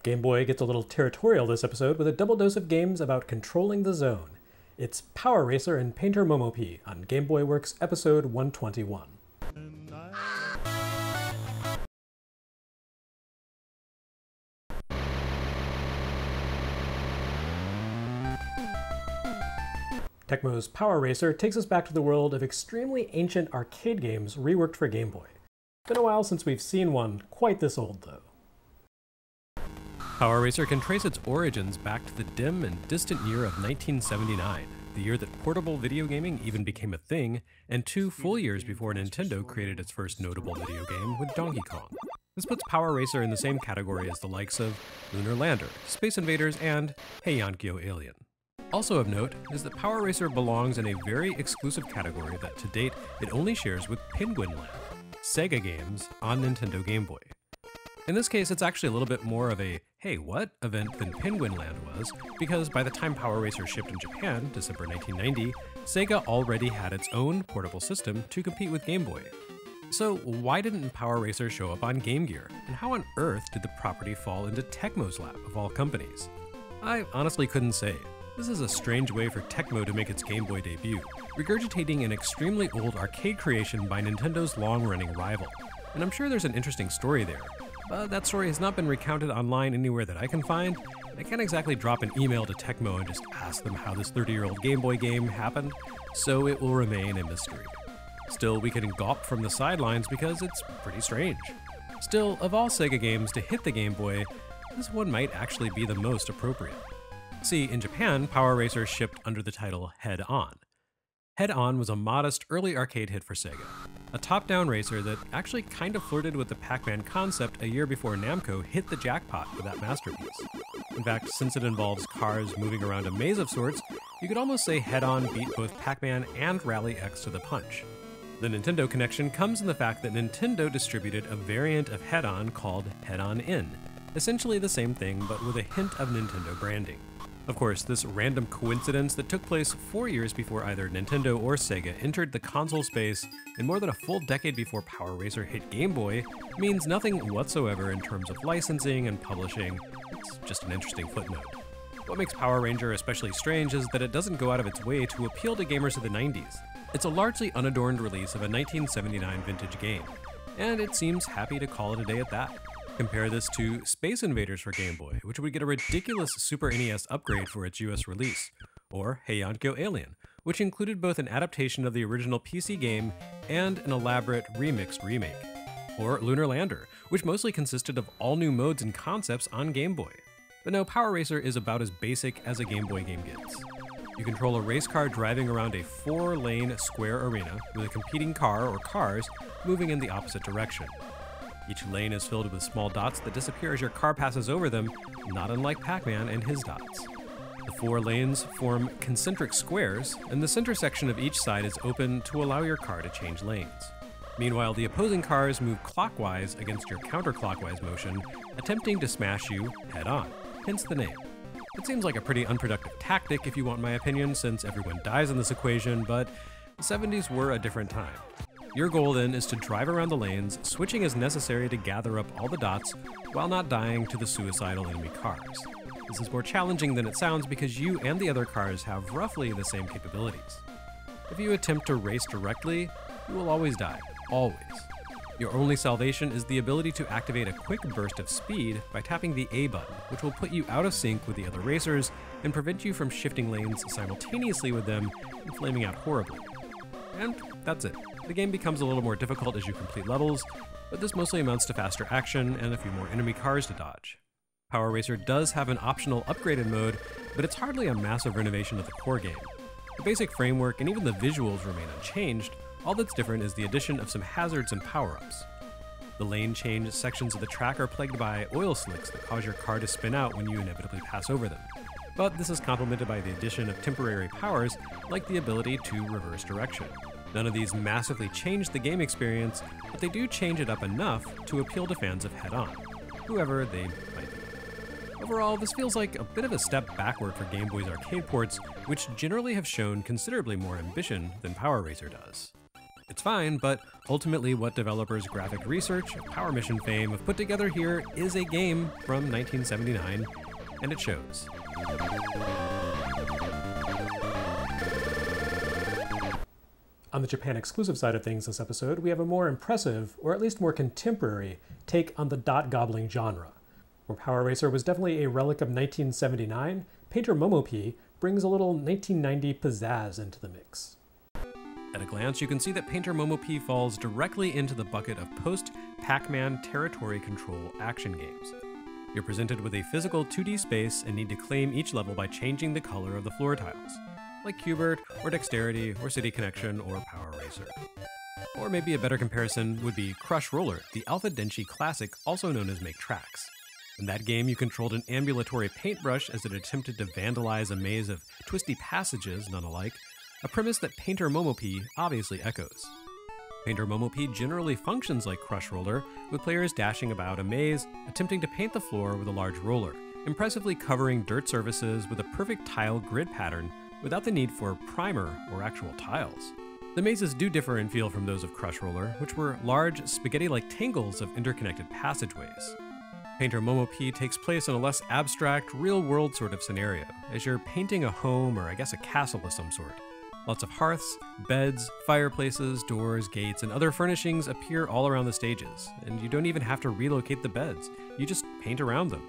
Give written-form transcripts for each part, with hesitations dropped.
Game Boy gets a little territorial this episode with a double dose of games about controlling the zone. It's Power Racer and Painter Momopie on Game Boy Works episode 121. Tecmo's Power Racer takes us back to the world of extremely ancient arcade games reworked for Game Boy. It's been a while since we've seen one quite this old, though. Power Racer can trace its origins back to the dim and distant year of 1979, the year that portable video gaming even became a thing, and 2 full years before Nintendo created its first notable video game with Donkey Kong. This puts Power Racer in the same category as the likes of Lunar Lander, Space Invaders, and Hey Yankyo Alien. Also of note is that Power Racer belongs in a very exclusive category that to date it only shares with Penguin Land, Sega games on Nintendo Game Boy. In this case, it's actually a little bit more of a hey what event than Penguin Land was, because by the time Power Racer shipped in Japan, December 1990, Sega already had its own portable system to compete with Game Boy. So why didn't Power Racer show up on Game Gear, and how on earth did the property fall into Tecmo's lap of all companies? I honestly couldn't say. This is a strange way for Tecmo to make its Game Boy debut, regurgitating an extremely old arcade creation by Nintendo's long-running rival. And I'm sure there's an interesting story there, but that story has not been recounted online anywhere that I can find. I can't exactly drop an email to Tecmo and just ask them how this 30-year-old Game Boy game happened, so it will remain a mystery. Still, we can gawp from the sidelines because it's pretty strange. Still, of all Sega games to hit the Game Boy, this one might actually be the most appropriate. See, in Japan, Power Racer shipped under the title Head On. Head On was a modest early arcade hit for Sega, a top-down racer that actually kind of flirted with the Pac-Man concept a year before Namco hit the jackpot with that masterpiece. In fact, since it involves cars moving around a maze of sorts, you could almost say Head On beat both Pac-Man and Rally X to the punch. The Nintendo connection comes in the fact that Nintendo distributed a variant of Head On called Head On In, essentially the same thing but with a hint of Nintendo branding. Of course, this random coincidence that took place 4 years before either Nintendo or Sega entered the console space and more than a full decade before Power Racer hit Game Boy means nothing whatsoever in terms of licensing and publishing. It's just an interesting footnote. What makes Power Ranger especially strange is that it doesn't go out of its way to appeal to gamers of the 90s. It's a largely unadorned release of a 1979 vintage game, and it seems happy to call it a day at that. Compare this to Space Invaders for Game Boy, which would get a ridiculous Super NES upgrade for its US release, or Hey Yankyo Alien, which included both an adaptation of the original PC game and an elaborate remixed remake, or Lunar Lander, which mostly consisted of all new modes and concepts on Game Boy. But no, Power Racer is about as basic as a Game Boy game gets. You control a race car driving around a 4-lane square arena with a competing car or cars moving in the opposite direction. Each lane is filled with small dots that disappear as your car passes over them, not unlike Pac-Man and his dots. The 4 lanes form concentric squares, and the center section of each side is open to allow your car to change lanes. Meanwhile, the opposing cars move clockwise against your counterclockwise motion, attempting to smash you head-on, hence the name. It seems like a pretty unproductive tactic if you want my opinion, since everyone dies in this equation, but the 70s were a different time. Your goal then is to drive around the lanes, switching as necessary to gather up all the dots while not dying to the suicidal enemy cars. This is more challenging than it sounds because you and the other cars have roughly the same capabilities. If you attempt to race directly, you will always die, always. Your only salvation is the ability to activate a quick burst of speed by tapping the A button, which will put you out of sync with the other racers and prevent you from shifting lanes simultaneously with them and flaming out horribly. And that's it. The game becomes a little more difficult as you complete levels, but this mostly amounts to faster action and a few more enemy cars to dodge. Power Racer does have an optional upgraded mode, but it's hardly a massive renovation of the core game. The basic framework and even the visuals remain unchanged. All that's different is the addition of some hazards and power-ups. The lane change sections of the track are plagued by oil slicks that cause your car to spin out when you inevitably pass over them. But this is complemented by the addition of temporary powers like the ability to reverse direction. None of these massively change the game experience, but they do change it up enough to appeal to fans of Head On, whoever they might be. Overall, this feels like a bit of a step backward for Game Boy's arcade ports, which generally have shown considerably more ambition than Power Racer does. It's fine, but ultimately what developers Graphic Research and Power Mission fame have put together here is a game from 1979, and it shows. On the Japan exclusive side of things this episode, we have a more impressive, or at least more contemporary, take on the dot-gobbling genre. Where Power Racer was definitely a relic of 1979, Painter Momopie brings a little 1990 pizzazz into the mix. At a glance, you can see that Painter Momopie falls directly into the bucket of post-Pac-Man territory control action games. You're presented with a physical 2D space and need to claim each level by changing the color of the floor tiles, like Qbert, or Dexterity, or City Connection, or Power Racer. Or maybe a better comparison would be Crush Roller, the Alpha Denshi classic also known as Make Tracks. In that game, you controlled an ambulatory paintbrush as it attempted to vandalize a maze of twisty passages, none alike, a premise that Painter Momopie obviously echoes. Painter Momopie generally functions like Crush Roller, with players dashing about a maze, attempting to paint the floor with a large roller, impressively covering dirt surfaces with a perfect tile grid pattern without the need for primer or actual tiles. The mazes do differ in feel from those of Crush Roller, which were large, spaghetti-like tangles of interconnected passageways. Painter Momopie takes place in a less abstract, real-world sort of scenario, as you're painting a home or I guess a castle of some sort. Lots of hearths, beds, fireplaces, doors, gates, and other furnishings appear all around the stages, and you don't even have to relocate the beds, you just paint around them.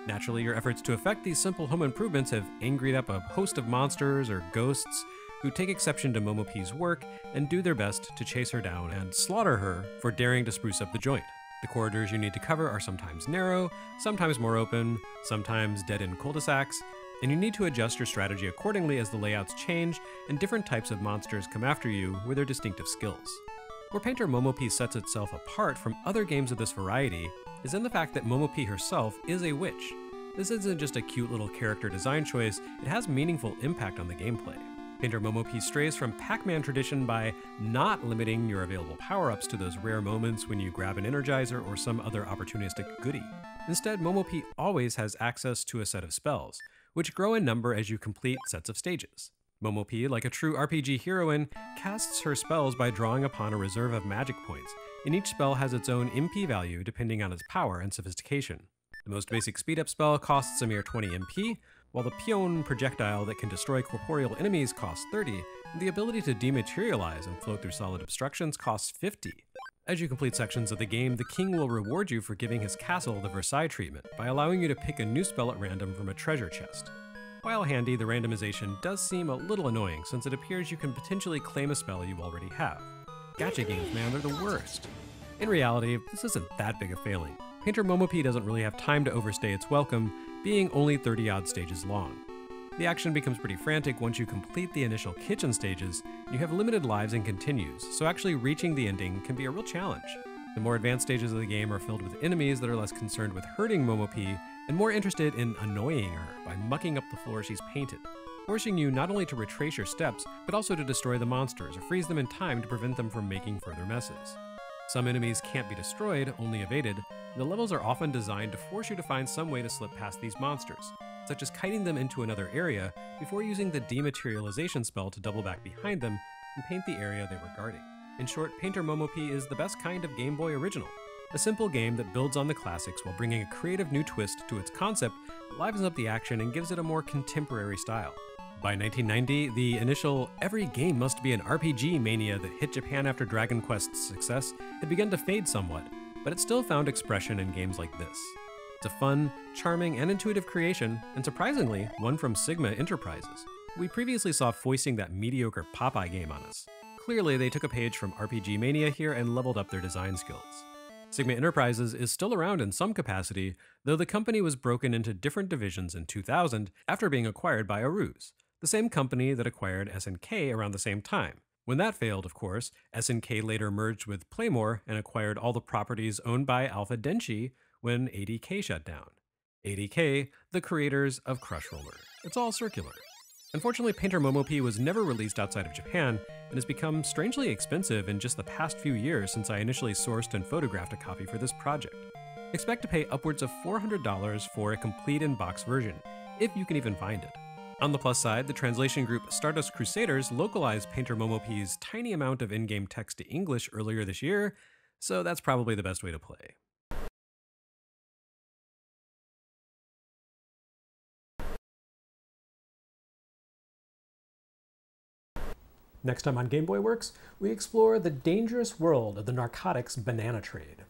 Naturally, your efforts to effect these simple home improvements have angried up a host of monsters or ghosts who take exception to Momopie's work and do their best to chase her down and slaughter her for daring to spruce up the joint. The corridors you need to cover are sometimes narrow, sometimes more open, sometimes dead-end cul-de-sacs, and you need to adjust your strategy accordingly as the layouts change and different types of monsters come after you with their distinctive skills. Where Painter Momopie sets itself apart from other games of this variety is in the fact that Momopie herself is a witch. This isn't just a cute little character design choice, it has meaningful impact on the gameplay. Painter Momopie strays from Pac-Man tradition by not limiting your available power-ups to those rare moments when you grab an Energizer or some other opportunistic goodie. Instead, Momopie always has access to a set of spells, which grow in number as you complete sets of stages. Momopie, like a true RPG heroine, casts her spells by drawing upon a reserve of magic points, and each spell has its own MP value depending on its power and sophistication. The most basic speed-up spell costs a mere 20 MP, while the Pion projectile that can destroy corporeal enemies costs 30, and the ability to dematerialize and float through solid obstructions costs 50. As you complete sections of the game, the king will reward you for giving his castle the Versailles treatment by allowing you to pick a new spell at random from a treasure chest. While handy, the randomization does seem a little annoying since it appears you can potentially claim a spell you already have. Gacha games, man, they're the worst. In reality, this isn't that big a failing. Painter Momopie doesn't really have time to overstay its welcome, being only 30-odd stages long. The action becomes pretty frantic once you complete the initial kitchen stages, and you have limited lives and continues, so actually reaching the ending can be a real challenge. The more advanced stages of the game are filled with enemies that are less concerned with hurting Momopie and more interested in annoying her by mucking up the floor she's painted, forcing you not only to retrace your steps, but also to destroy the monsters or freeze them in time to prevent them from making further messes. Some enemies can't be destroyed, only evaded, and the levels are often designed to force you to find some way to slip past these monsters, such as kiting them into another area before using the dematerialization spell to double back behind them and paint the area they were guarding. In short, Painter Momopie is the best kind of Game Boy original, a simple game that builds on the classics while bringing a creative new twist to its concept that livens up the action and gives it a more contemporary style. By 1990, the initial every game must be an RPG mania that hit Japan after Dragon Quest's success had begun to fade somewhat, but it still found expression in games like this. It's a fun, charming, and intuitive creation, and surprisingly, one from Sigma Enterprises. We previously saw foisting that mediocre Popeye game on us. Clearly, they took a page from RPG Mania here and leveled up their design skills. Sigma Enterprises is still around in some capacity, though the company was broken into different divisions in 2000 after being acquired by Arus, the same company that acquired SNK around the same time. When that failed, of course, SNK later merged with Playmore and acquired all the properties owned by Alpha Denshi when ADK shut down. ADK, the creators of Crush Roller. It's all circular. Unfortunately, Painter Momopie was never released outside of Japan and has become strangely expensive in just the past few years since I initially sourced and photographed a copy for this project. Expect to pay upwards of $400 for a complete in-box version, if you can even find it. On the plus side, the translation group Stardust Crusaders localized Painter Momopie's tiny amount of in-game text to English earlier this year, so that's probably the best way to play. Next time on Game Boy Works, we explore the dangerous world of the narcotics banana trade.